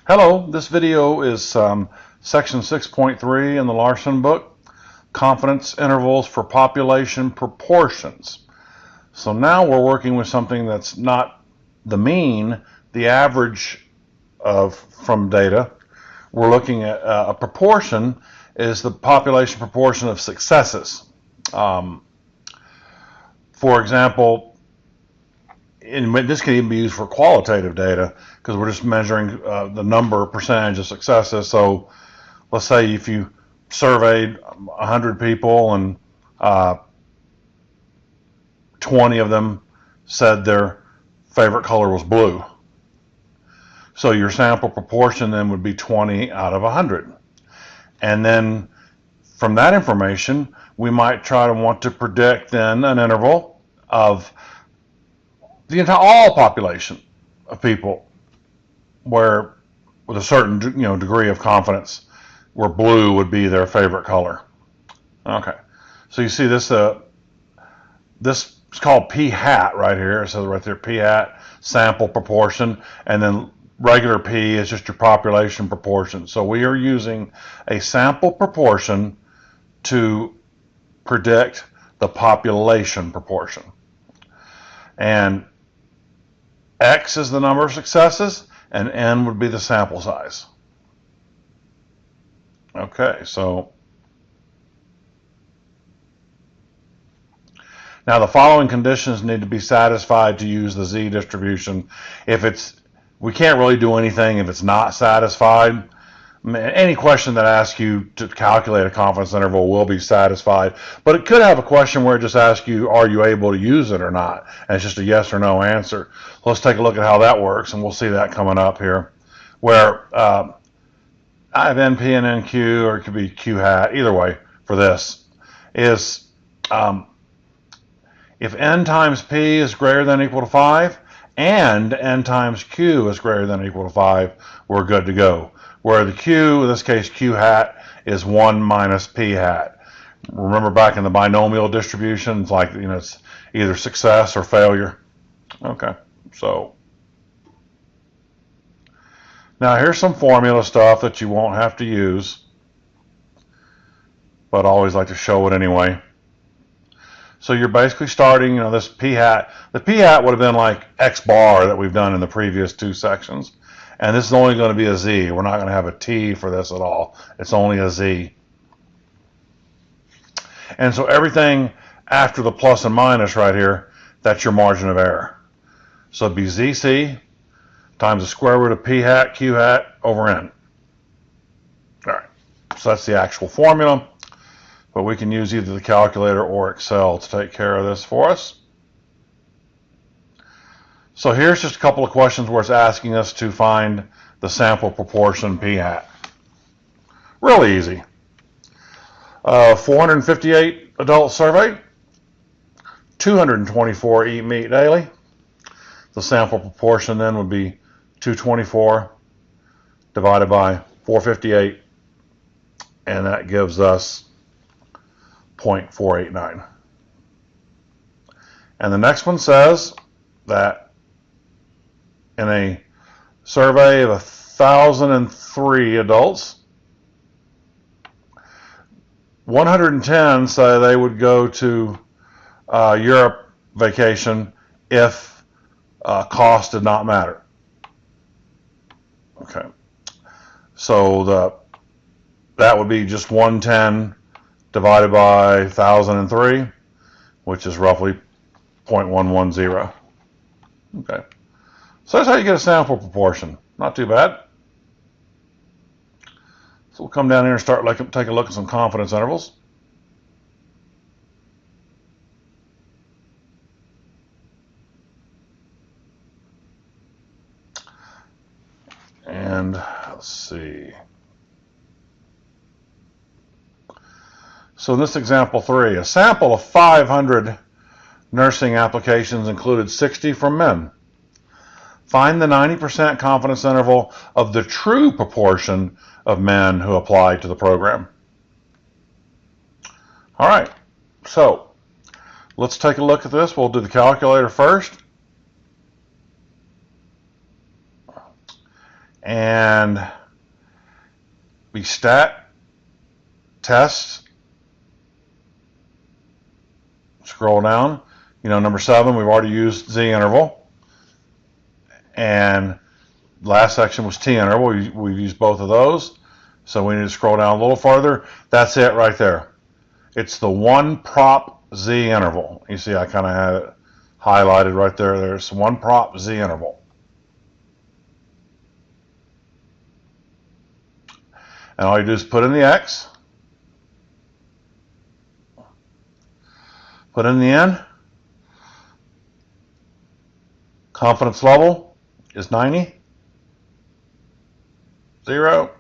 Hello, this video is section 6.3 in the Larson book, confidence intervals for population proportions. So now we're working with something that's not the mean, the average from data. We're looking at a proportion is the population proportion of successes. For example, this can even be used for qualitative data because we're just measuring the percentage of successes. So let's say if you surveyed 100 people and 20 of them said their favorite color was blue. So your sample proportion then would be 20 out of 100. And then from that information, we might try to want to predict then an interval of the all population of people where with a certain degree of confidence where blue would be their favorite color. Okay, so you see this this is called p hat right here. It says right there p hat, sample proportion, and then regular p is just your population proportion. So we are using a sample proportion to predict the population proportion. And X is the number of successes, and N would be the sample size. Okay, so now the following conditions need to be satisfied to use the Z distribution. We can't really do anything if it's not satisfied. Any question that asks you to calculate a confidence interval will be satisfied, but it could have a question where it just asks you, are you able to use it or not? And it's just a yes or no answer. Let's take a look at how that works, and we'll see that coming up here, where I have NP and NQ, or it could be Q hat, either way for this, is if N times P is greater than or equal to 5, and N times Q is greater than or equal to 5, we're good to go. Where the Q, in this case Q hat, is 1 minus P hat. Remember back in the binomial distribution, it's like, it's either success or failure. Okay, so now here's some formula stuff that you won't have to use, but I always like to show it anyway. So you're basically starting, this P hat. The P hat would have been like X bar that we've done in the previous two sections. And this is only going to be a Z. We're not going to have a T for this at all. It's only a Z. And so everything after the plus and minus right here, that's your margin of error. So it'd be ZC times the square root of P hat, Q hat over N. All right. So that's the actual formula. But we can use either the calculator or Excel to take care of this for us. So here's just a couple of questions where it's asking us to find the sample proportion p hat. Really easy. 458 adults surveyed, 224 eat meat daily. The sample proportion then would be 224 divided by 458, and that gives us 0.489. And the next one says that in a survey of 1,003 adults, 110 say they would go to Europe vacation if cost did not matter. Okay, so that would be just 110 divided by 1,003, which is roughly 0.110. Okay. So that's how you get a sample proportion. Not too bad. So we'll come down here and take a look at some confidence intervals. And let's see. So in this example 3, a sample of 500 nursing applications included 60 from men. Find the 90% confidence interval of the true proportion of men who applied to the program. All right, so let's take a look at this. We'll do the calculator first. and we stat test. Scroll down. Number 7, we've already used Z interval. And last section was T interval. We've used both of those. So we need to scroll down a little farther. That's it right there. It's the one prop Z interval. You see I kind of had it highlighted right there. There's one prop Z interval. And all you do is put in the X. Put in the N. Confidence level is 90. 0.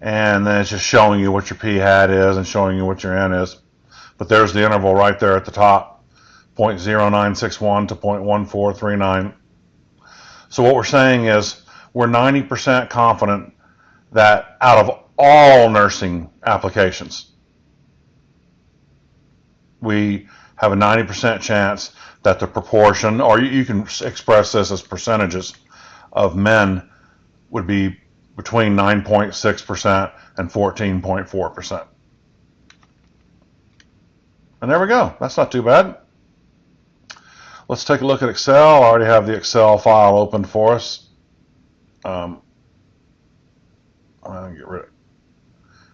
And then it's just showing you what your p hat is and showing you what your n is. But there's the interval right there at the top, 0.0961 to 0.1439. So what we're saying is we're 90% confident that out of all nursing applications, we have a 90% chance that the proportion, or you can express this as percentages, of men would be between 9.6% and 14.4%. And there we go. That's not too bad. Let's take a look at Excel. I already have the Excel file open for us.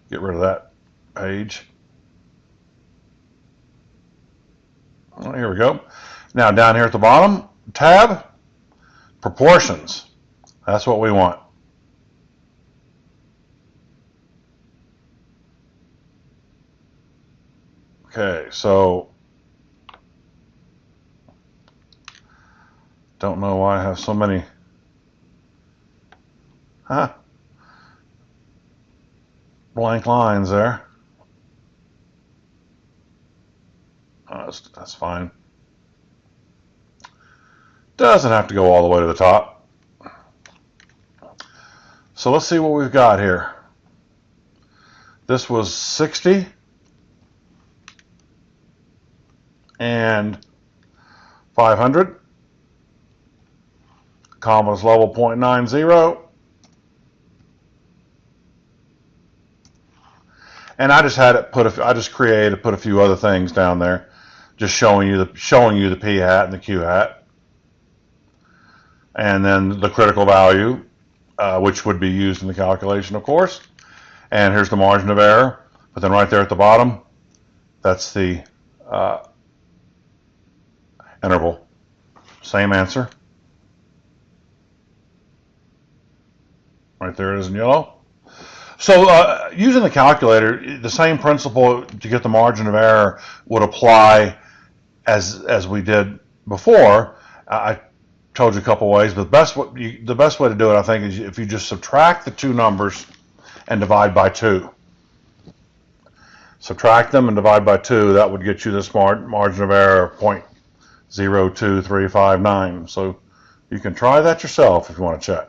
Get rid of that page. Oh, here we go. Now down here at the bottom, tab, proportions. That's what we want. Okay, so don't know why I have so many. Blank lines there. Oh, that's fine. Doesn't have to go all the way to the top. So let's see what we've got here. This was 60 and 500. Confidence level 0.90. And I just had it put a few other things down there, just showing you the P hat and the Q hat, and then the critical value, which would be used in the calculation, of course. And here's the margin of error. But then right there at the bottom, that's the interval. Same answer. Right there it is in yellow. So using the calculator, the same principle to get the margin of error would apply as we did before. I told you a couple ways, but the best way to do it, I think, is if you just subtract the two numbers and divide by 2. Subtract them and divide by 2. That would get you this margin of error of 0.02359. So you can try that yourself if you want to check.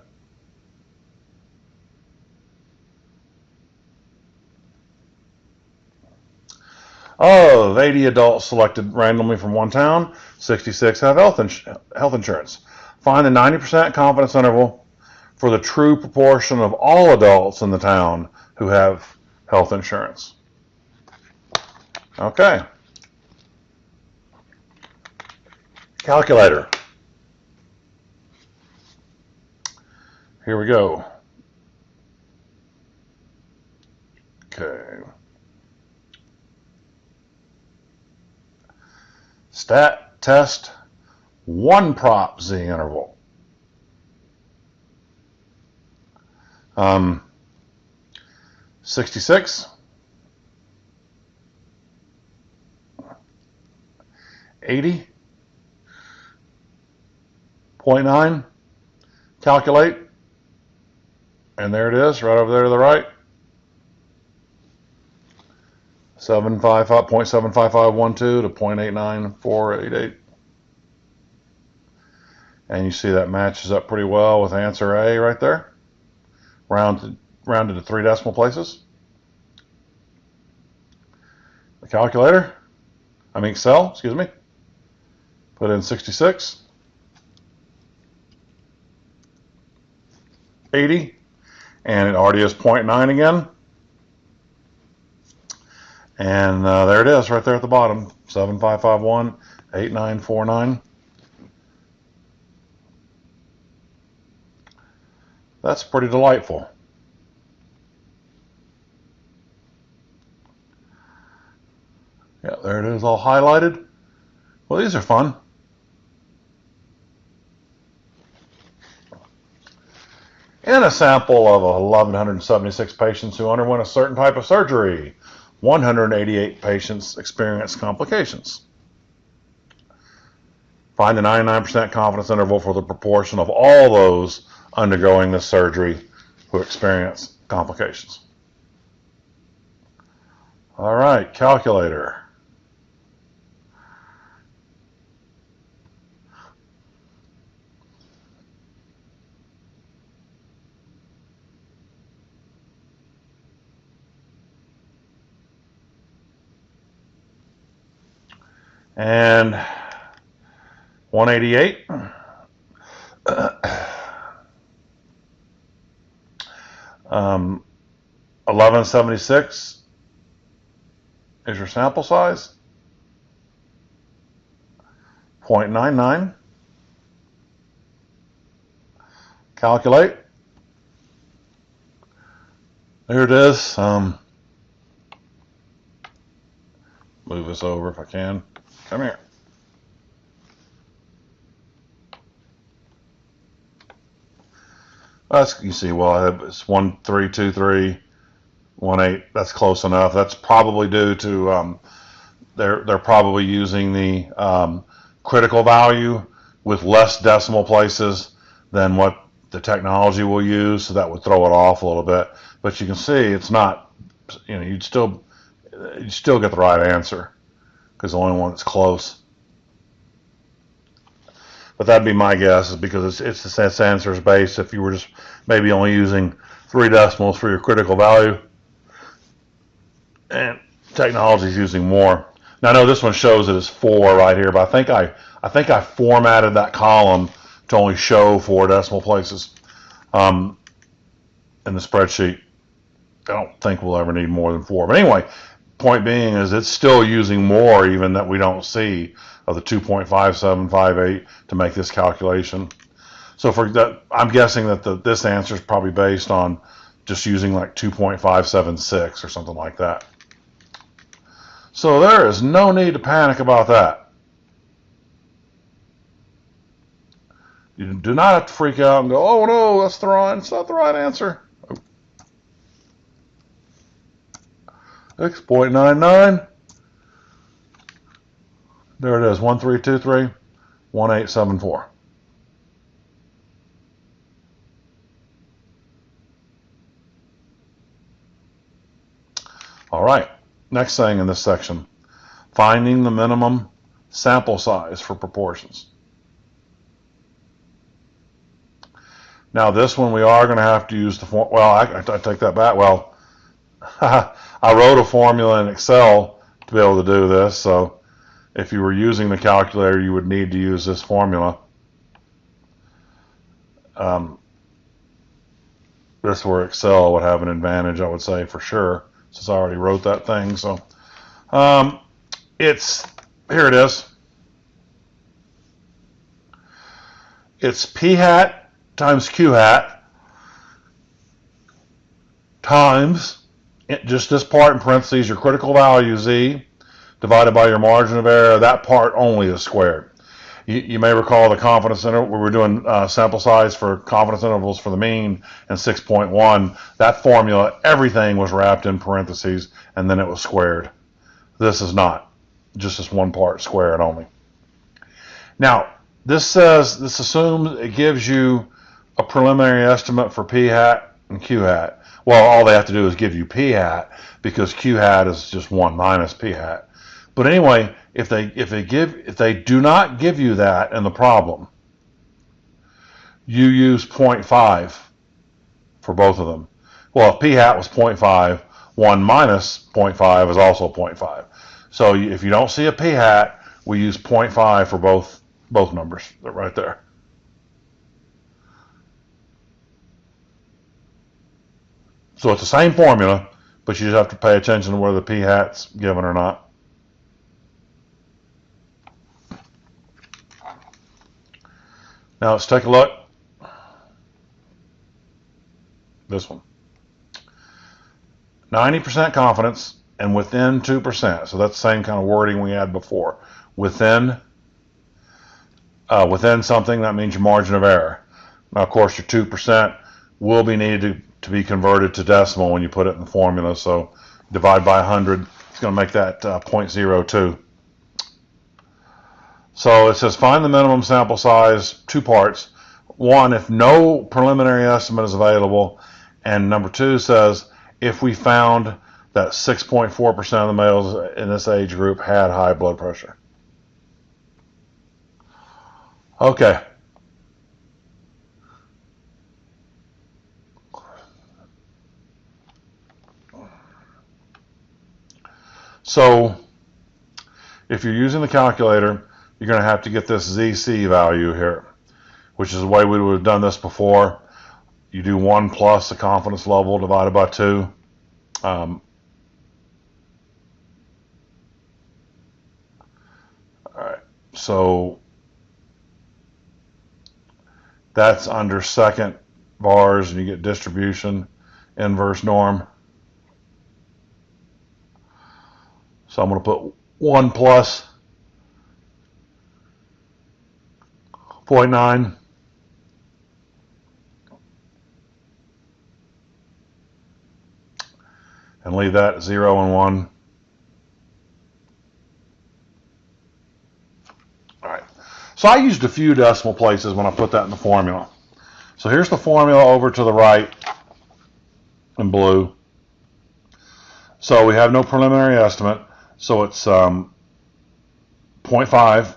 Of 80 adults selected randomly from one town, 66 have health insurance. Find the 90% confidence interval for the true proportion of all adults in the town who have health insurance. Okay. Calculator. Here we go. Okay. Stat test one prop Z interval. 66, 80.9. Calculate, and there it is, right over there to the right. 0.75512 to 0.89488. And you see that matches up pretty well with answer A right there. Rounded to 3 decimal places. The calculator, Excel, excuse me. Put in 66, 80, and it already is 0.9 again. And there it is right there at the bottom, 7551-8949. That's pretty delightful. Yeah, there it is all highlighted. Well, these are fun. In a sample of 1,176 patients who underwent a certain type of surgery, 188 patients experienced complications. Find the 99% confidence interval for the proportion of all those undergoing this surgery who experience complications. All right, calculator. And 188. 1176 is your sample size. 0.99. Calculate. There it is. Move this over if I can. Come here. You see, well, it's 1323, 18. That's close enough. That's probably due to they're probably using the critical value with less decimal places than what the technology will use, so that would throw it off a little bit. But you can see it's not. You'd still get the right answer because the only one that's close. But that'd be my guess, is because this answer is based if you were just maybe only using 3 decimals for your critical value, and technology is using more. Now I know this one shows it as 4 right here, but I think I formatted that column to only show 4 decimal places in the spreadsheet. I don't think we'll ever need more than 4. But anyway, point being is it's still using more even that we don't see of the 2.5758 to make this calculation. So for that, I'm guessing that this answer is probably based on just using like 2.576 or something like that. So there is no need to panic about that. You do not have to freak out and go, oh no, it's not the right answer. 6.99. There it is, 1323, 1874. All right, next thing in this section, finding the minimum sample size for proportions. Now this one we are going to have to use the form. Well, I take that back. Well, I wrote a formula in Excel to be able to do this, so if you were using the calculator, you would need to use this formula. This is where Excel would have an advantage, I would say, for sure, since I already wrote that thing. So here it is. It's P hat times Q hat times just this part in parentheses, your critical value Z, divided by your margin of error. That part only is squared. You may recall the confidence interval, we were doing sample size for confidence intervals for the mean and 6.1. That formula, everything was wrapped in parentheses and then it was squared. This is not. Just this one part squared only. Now, this assumes it gives you a preliminary estimate for P hat and Q hat. Well, all they have to do is give you P hat because Q hat is just 1 minus P hat. But anyway, if they do not give you that in the problem, you use 0.5 for both of them. Well, if P hat was 0.5, 1 minus 0.5 is also 0.5. So if you don't see a p-hat, we use 0.5 for both numbers. They're right there. So it's the same formula, but you just have to pay attention to whether the p-hat's given or not. Now let's take a look. This one. 90% confidence and within 2%. So that's the same kind of wording we had before. Within something, that means your margin of error. Now, of course, your 2% will be needed to be converted to decimal when you put it in the formula. So divide by 100, it's going to make that 0.02. So it says find the minimum sample size, 2 parts. 1, if no preliminary estimate is available. And number 2 says if we found that 6.4% of the males in this age group had high blood pressure. Okay. So if you're using the calculator, you're going to have to get this ZC value here, which is the way we would have done this before. You do 1 plus the confidence level divided by 2. All right, so that's under second bars, and you get distribution, inverse norm. So I'm going to put 1 plus 0.9. And leave that 0 and 1. All right. So I used a few decimal places when I put that in the formula. So here's the formula over to the right in blue. So we have no preliminary estimate. So it's 0.5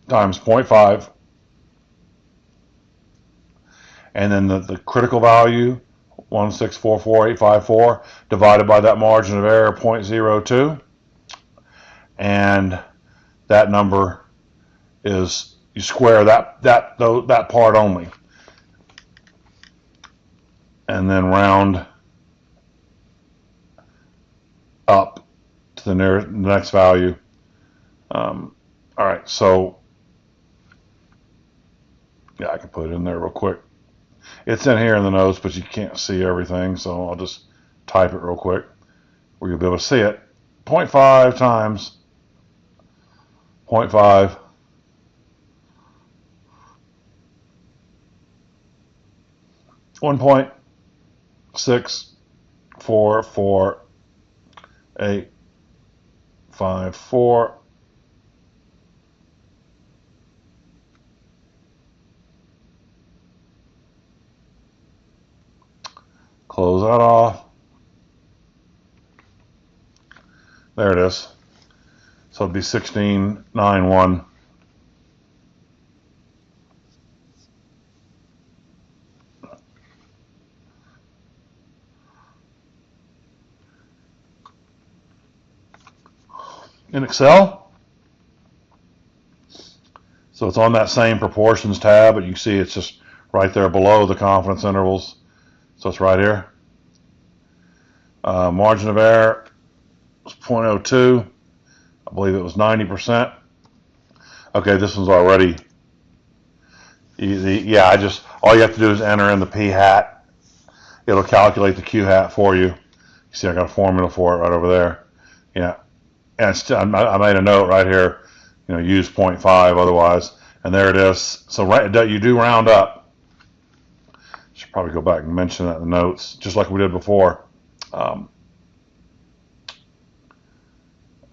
times 0.5. And then the critical value, 1644854, divided by that margin of error, 0.02. And that number is, you square that part only. And then round up to the next value. All right, so yeah, I can put it in there real quick. It's in here in the notes, but you can't see everything, so I'll just type it real quick where you'll be able to see it. 0.5 times 0.5 1.64484. Close that off. There it is. So it'd be 1691. In Excel. So it's on that same proportions tab, but you can see it's just right there below the confidence intervals. So it's right here. Margin of error was 0.02. I believe it was 90%. Okay, this one's already easy. Yeah, all you have to do is enter in the p-hat. It'll calculate the q-hat for you. You see, I got a formula for it right over there. Yeah, and I made a note right here. Use 0.5 otherwise, and there it is. So you do round up. Should probably go back and mention that in the notes, just like we did before. All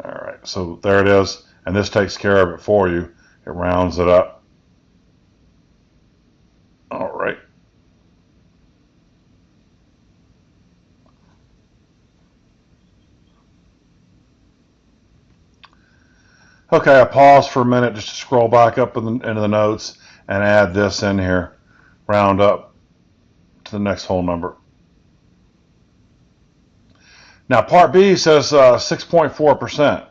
right, so there it is, and this takes care of it for you. It rounds it up. All right. Okay, I pause for a minute just to scroll back up into the notes and add this in here. Round up to the next whole number. Now, Part B says 6.4%.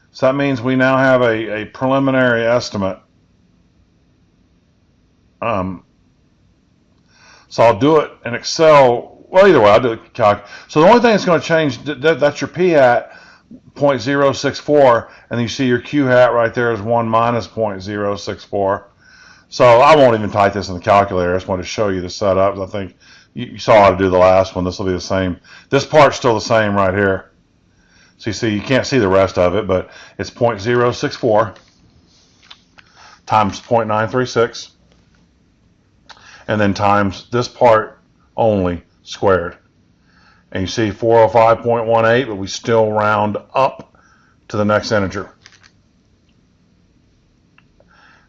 So that means we now have a preliminary estimate. So I'll do it in Excel. Well, either way, I'll do it calc. So the only thing that's going to change, that's your P hat, 0.064, and you see your Q hat right there is 1 minus 0.064. So I won't even type this in the calculator. I just wanted to show you the setup. I think you saw how to do the last one. This will be the same. This part's still the same right here. So you see, you can't see the rest of it, but it's 0.064 times 0.936, and then times this part only squared. And you see 405.18, but we still round up to the next integer.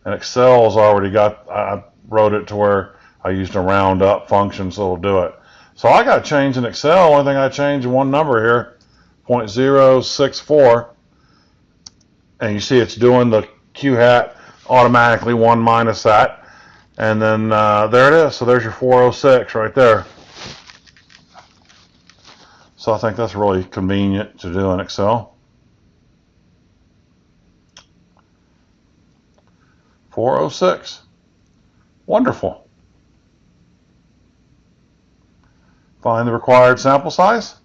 And Excel's already got, I wrote it to where I used a round up function, so it'll do it. So I got to change in Excel. Only thing I changed is one number here, 0.064. And you see it's doing the Q hat automatically 1 minus that. And then there it is. So there's your 406 right there. So I think that's really convenient to do in Excel. 406. Wonderful. Find the required sample size.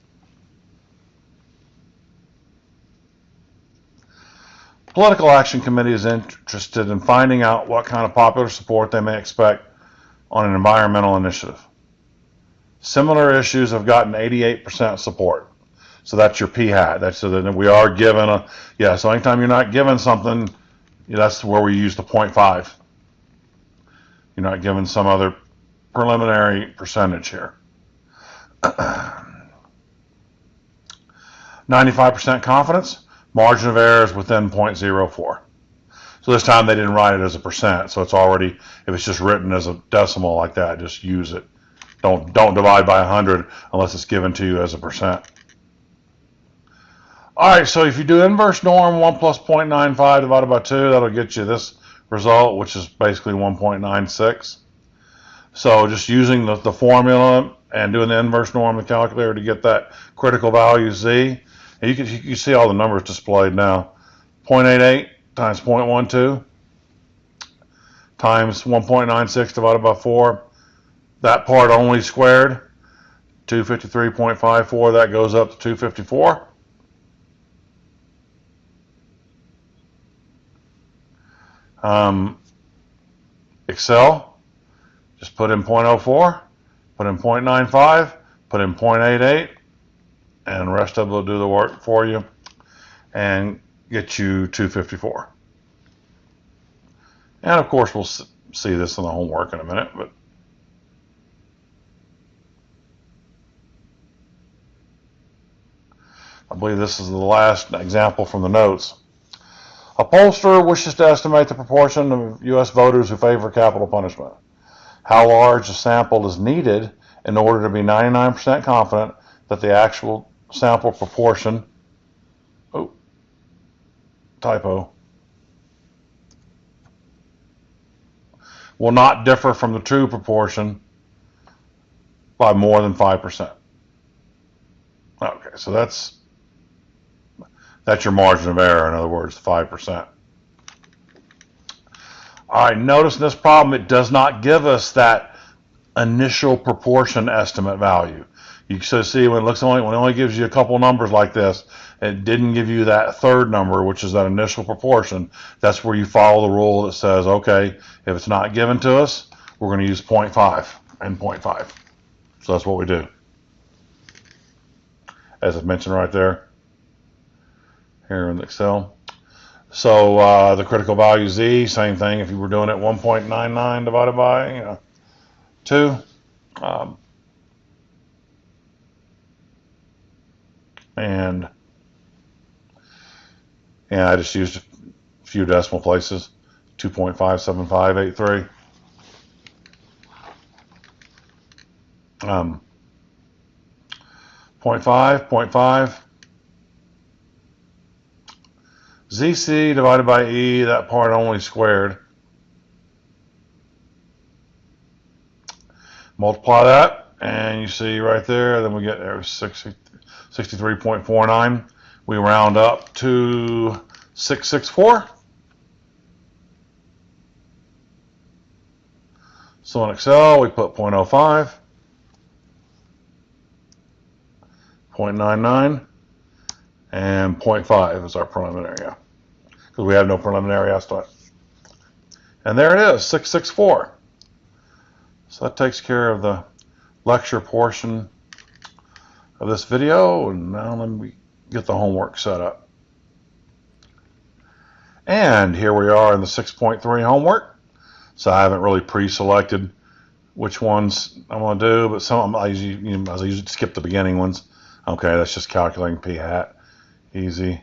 Political Action Committee is interested in finding out what kind of popular support they may expect on an environmental initiative. Similar issues have gotten 88% support. So that's your P hat. That's so that we are given a, yeah, so anytime you're not given something, that's where we use the 0.5. You're not given some other preliminary percentage here. 95% confidence, margin of error is within 0.04. So this time they didn't write it as a percent, so it's already, if it's just written as a decimal like that, just use it. Don't divide by 100 unless it's given to you as a percent. All right, so if you do inverse norm, 1 plus 0.95 divided by 2, that'll get you this result, which is basically 1.96. So just using the formula and doing the inverse norm in the calculator to get that critical value Z. And you can see all the numbers displayed now. 0.88 times 0.12 times 1.96 divided by 4. That part only squared, 253.54. That goes up to 254. Excel, just put in 0.04, put in 0.95, put in 0.88, and the rest of it will do the work for you and get you 254. And of course, we'll see this in the homework in a minute, but I believe this is the last example from the notes. A pollster wishes to estimate the proportion of U.S. voters who favor capital punishment. How large a sample is needed in order to be 99% confident that the actual sample proportion, typo, will not differ from the true proportion by more than 5%. Okay, so that's your margin of error, in other words, 5%. All right, notice in this problem, it does not give us that initial proportion estimate value. You can see when it only gives you a couple numbers like this, it didn't give you that third number, which is that initial proportion. That's where you follow the rule that says, okay, if it's not given to us, we're going to use 0.5 and 0.5. So that's what we do. As I mentioned right there, here in Excel. So the critical value Z, same thing. If you were doing it 1.99 divided by 2, and I just used a few decimal places, 2.57583. 0.5. ZC divided by E, that part only squared. Multiply that, and you see right there, then we get 60. 63.49. We round up to 664. So in Excel, we put 0.05, 0.99, and 0.5 is our preliminary, because we have no preliminary estimate. And there it is, 664. So that takes care of the lecture portion of this video, and now let me get the homework set up. And here we are in the 6.3 homework. So I haven't really pre-selected which ones I want to do, but some I usually skip the beginning ones. Okay, that's just calculating p hat, easy.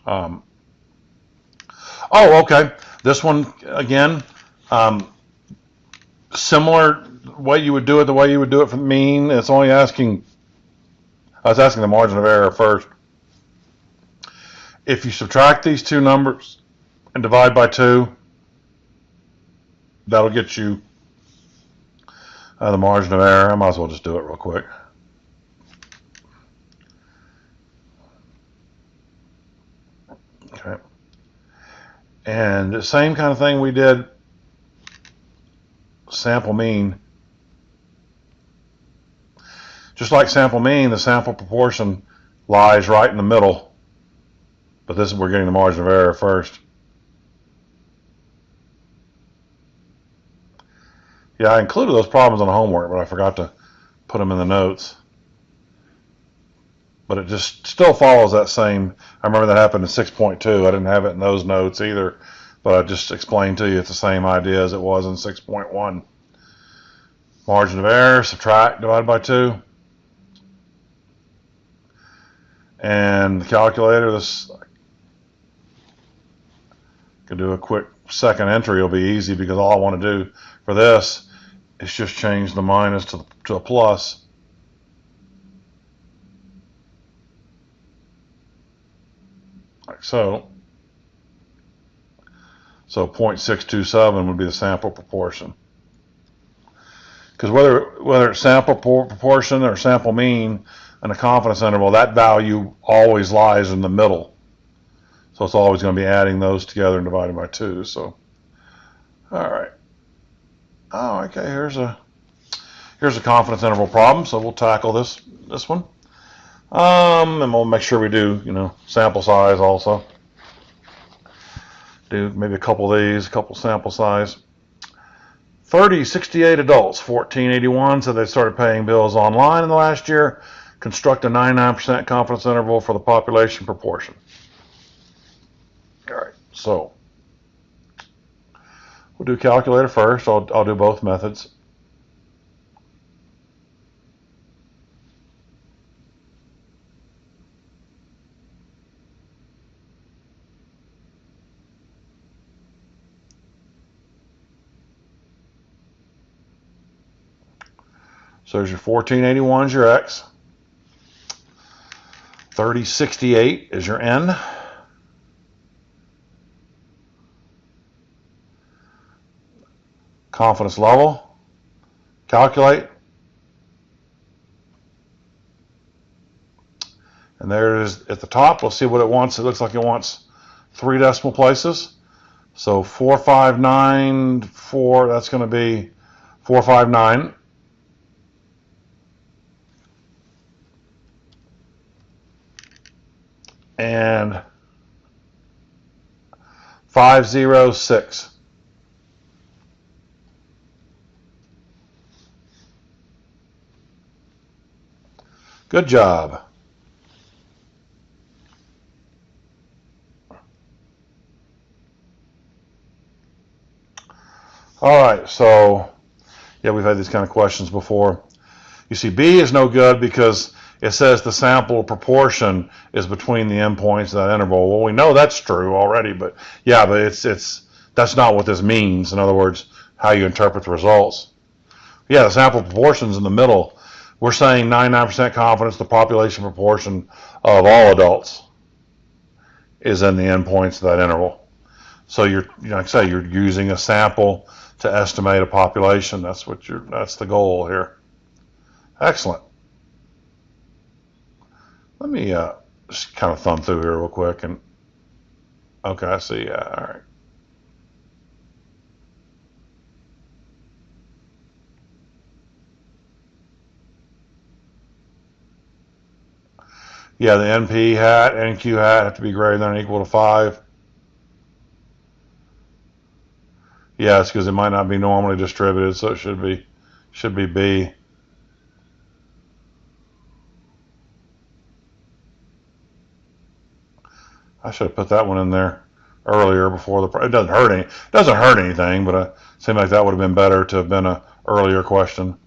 Oh, okay. This one again, similar way you would do it, the way you would do it for mean. It's only asking. I was asking the margin of error first. If you subtract these two numbers and divide by 2, that'll get you the margin of error. I might as well just do it real quick. Okay. And the same kind of thing we did sample mean. Just like sample mean, the sample proportion lies right in the middle. But this is we're getting the margin of error first. Yeah, I included those problems on the homework, but I forgot to put them in the notes. But it just still follows that same. I remember that happened in 6.2. I didn't have it in those notes either, but I just explained to you it's the same idea as it was in 6.1. Margin of error, subtract, divide by 2. And the calculator, this could do a quick second entry. It'll be easy because all I want to do for this is just change the minus to a plus. Like so. So 0.627 would be the sample proportion. Because whether it's sample proportion or sample mean in a confidence interval, that value always lies in the middle. So it's always going to be adding those together and dividing by 2. So, all right. Oh, okay. Here's a confidence interval problem. So we'll tackle this one, and we'll make sure we do sample size also. Do maybe a couple of these, a couple sample size. 68 adults, 1481, so they started paying bills online in the last year. Construct a 99% confidence interval for the population proportion. All right, so we'll do calculator first. I'll do both methods. So there's your 1481 is your X. 3068 is your N. Confidence level. Calculate. And there it is at the top. We'll see what it wants. It looks like it wants 3 decimal places. So 4594, that's going to be 459. And 506. Good job. All right, so yeah, we've had these kind of questions before. You see, B is no good because it says the sample proportion is between the endpoints of that interval. Well, we know that's true already, but yeah, but that's not what this means. In other words, how you interpret the results. Yeah, the sample proportion's in the middle. We're saying 99% confidence the population proportion of all adults is in the endpoints of that interval. So like I say, you're using a sample to estimate a population. That's the goal here. Excellent. Let me just kind of thumb through here real quick. And okay, I see. All right. Yeah, the NP hat, NQ hat have to be greater than or equal to 5. Yes, because it might not be normally distributed, so it should be B. I should have put that one in there earlier before the. It doesn't hurt anything, but it seemed like that would have been better to have been a earlier question.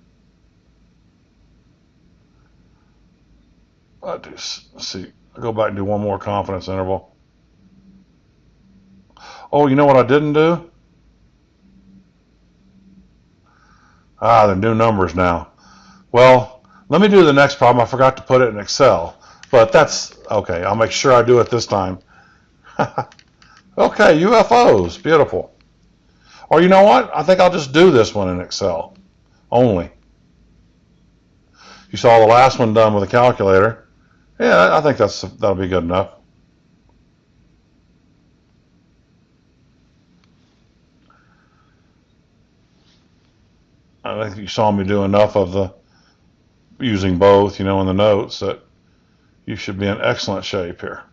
Let's see. I'll go back and do one more confidence interval. Oh, you know what I didn't do? The new numbers now. Well, let me do the next problem. I forgot to put it in Excel, but that's okay. I'll make sure I do it this time. Okay, UFOs, beautiful. Or you know what? I think I'll just do this one in Excel only. You saw the last one done with a calculator. Yeah, I think that'll be good enough. I think you saw me do enough of the using both, in the notes that you should be in excellent shape here.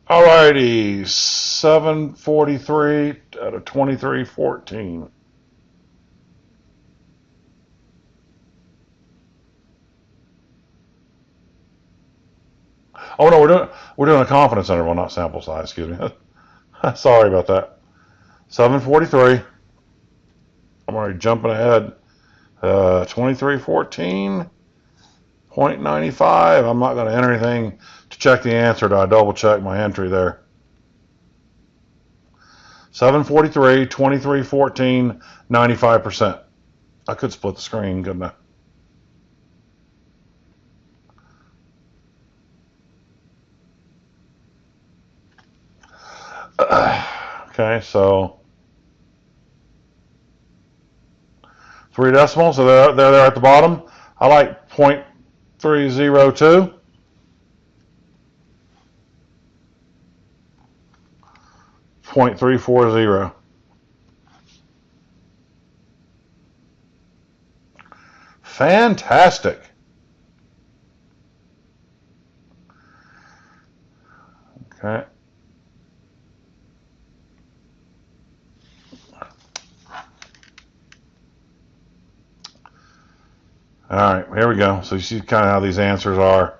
Alrighty, 743 out of 2314. Oh no, we're doing a confidence interval, not sample size. Excuse me. Sorry about that. 743. I'm already jumping ahead. 2314.95. I'm not going to enter anything to check the answer. I double check my entry there. 743, 2314, 95%. I could split the screen, couldn't I? Okay, so 3 decimals, so they're there at the bottom. I like 0.302. 0.340. Fantastic. Okay. All right, here we go. So you see kind of how these answers are.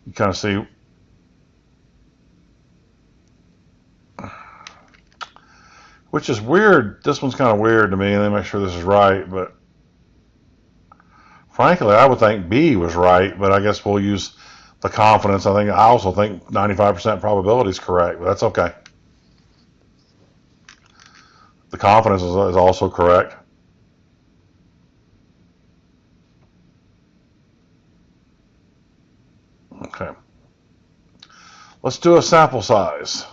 You kind of see. Which is weird. This one's kind of weird to me. Let me make sure this is right. But frankly, I would think B was right. But I guess we'll use the confidence. I also think 95% probability is correct. But that's okay. The confidence is also correct. Okay. Let's do a sample size.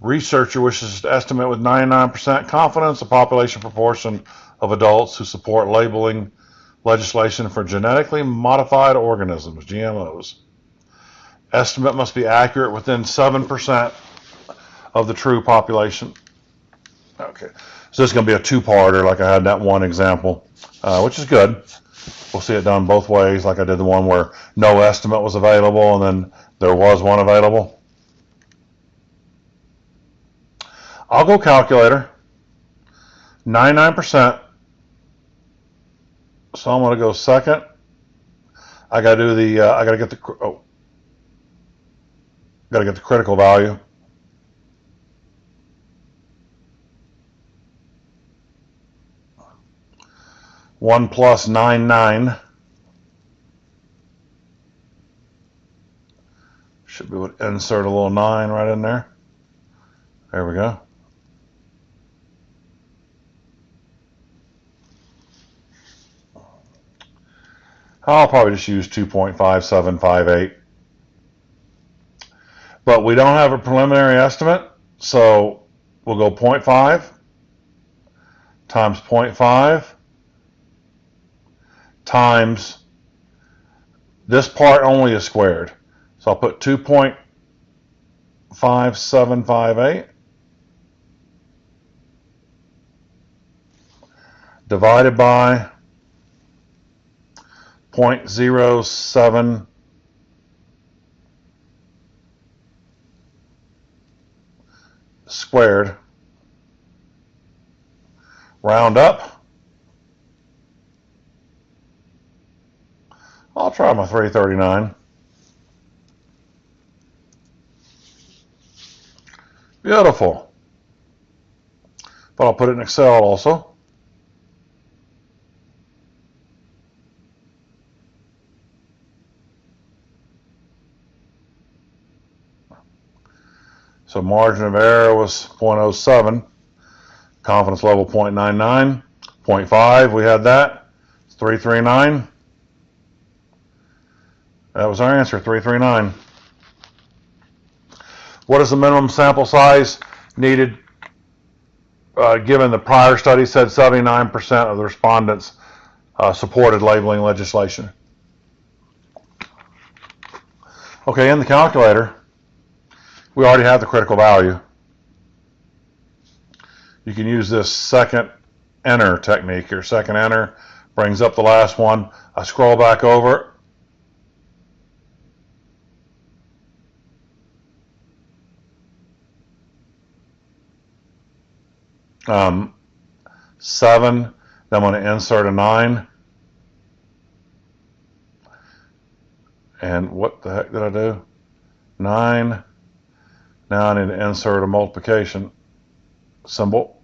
Researcher wishes to estimate with 99% confidence the population proportion of adults who support labeling legislation for genetically modified organisms, GMOs. Estimate must be accurate within 7% of the true population. Okay, so this is going to be a two-parter like I had that one example, which is good. We'll see it done both ways, like I did the one where no estimate was available and then there was one available. I'll go calculator. 99%. So I'm going to go second. I got to do the. I got to get the. Got to get the critical value. One plus 99. Should be able to insert a little 9 right in there. There we go. I'll probably just use 2.5758. But we don't have a preliminary estimate, so we'll go 0.5 times 0.5 times this part only is squared. So I'll put 2.5758 divided by 0.07 squared. Round up. I'll try my 339. Beautiful. But I'll put it in Excel also. So margin of error was 0.07. Confidence level 0.99. 0.5, we had that. It's 339. That was our answer, 339. What is the minimum sample size needed given the prior study said 79% of the respondents supported labeling legislation? Okay, in the calculator, we already have the critical value. You can use this second enter technique. Your second enter brings up the last one. I scroll back over. Seven, then I'm going to insert a 9. And what the heck did I do? 9. Now I need to insert a multiplication symbol.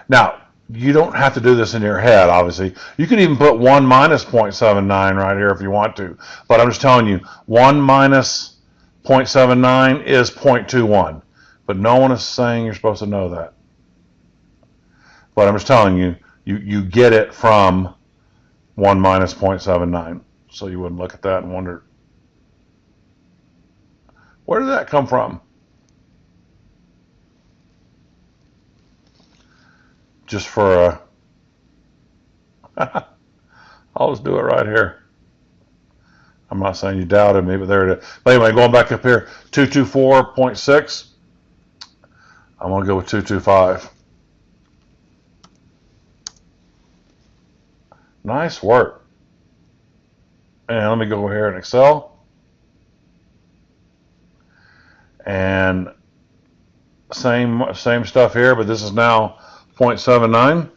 Now, you don't have to do this in your head, obviously. You can even put 1 minus 0.79 right here if you want to. But I'm just telling you, 1 minus 0.79 is 0.21. But no one is saying you're supposed to know that. But I'm just telling you, you get it from 1 minus 0.79. So you wouldn't look at that and wonder, where did that come from? Just for I'll just do it right here. I'm not saying you doubted me, but there it is. But anyway, going back up here, 224.6. I'm going to go with 225. Nice work. And let me go here in Excel. And same stuff here, but this is now 0.79.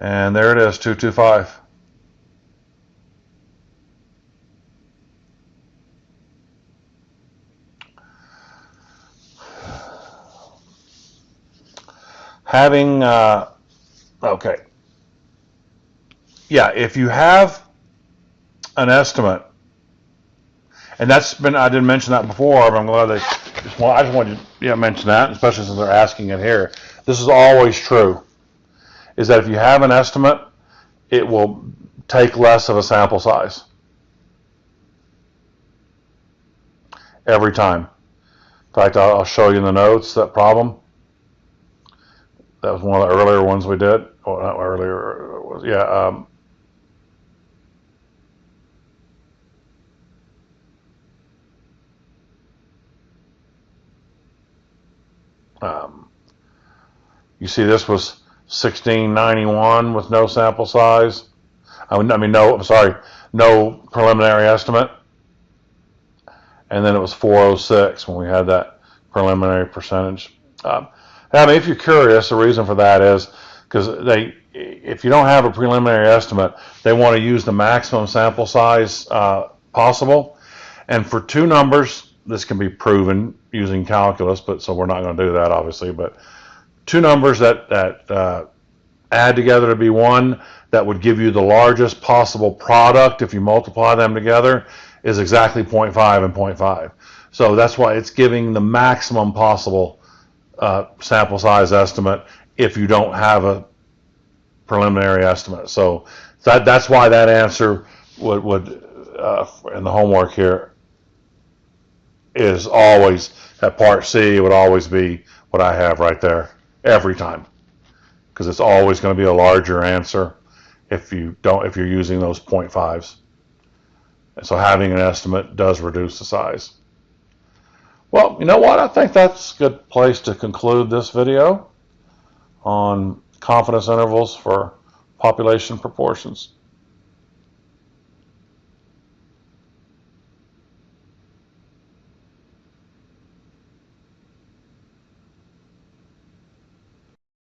And there it is, 225. Having, okay. Yeah, if you have an estimate, and that's been, I didn't mention that before, but I'm glad I just wanted to mention that, especially since they're asking it here. This is always true, is that if you have an estimate, it will take less of a sample size. Every time. In fact, I'll show you in the notes that problem. That was one of the earlier ones we did. Oh, not earlier. Yeah. You see, this was 1691 with no sample size. No preliminary estimate. And then it was 406 when we had that preliminary percentage. If you're curious, the reason for that is because if you don't have a preliminary estimate, they want to use the maximum sample size possible. And for two numbers, this can be proven using calculus, but so we're not going to do that, obviously. But two numbers that add together to be one that would give you the largest possible product if you multiply them together is exactly 0.5 and 0.5. So that's why it's giving the maximum possible sample size estimate if you don't have a preliminary estimate. So that's why that answer would in the homework here is always, at part C, it would always be what I have right there every time. because it's always going to be a larger answer if you're using those 0.5s. And so having an estimate does reduce the size. Well, you know what? I think that's a good place to conclude this video on confidence intervals for population proportions.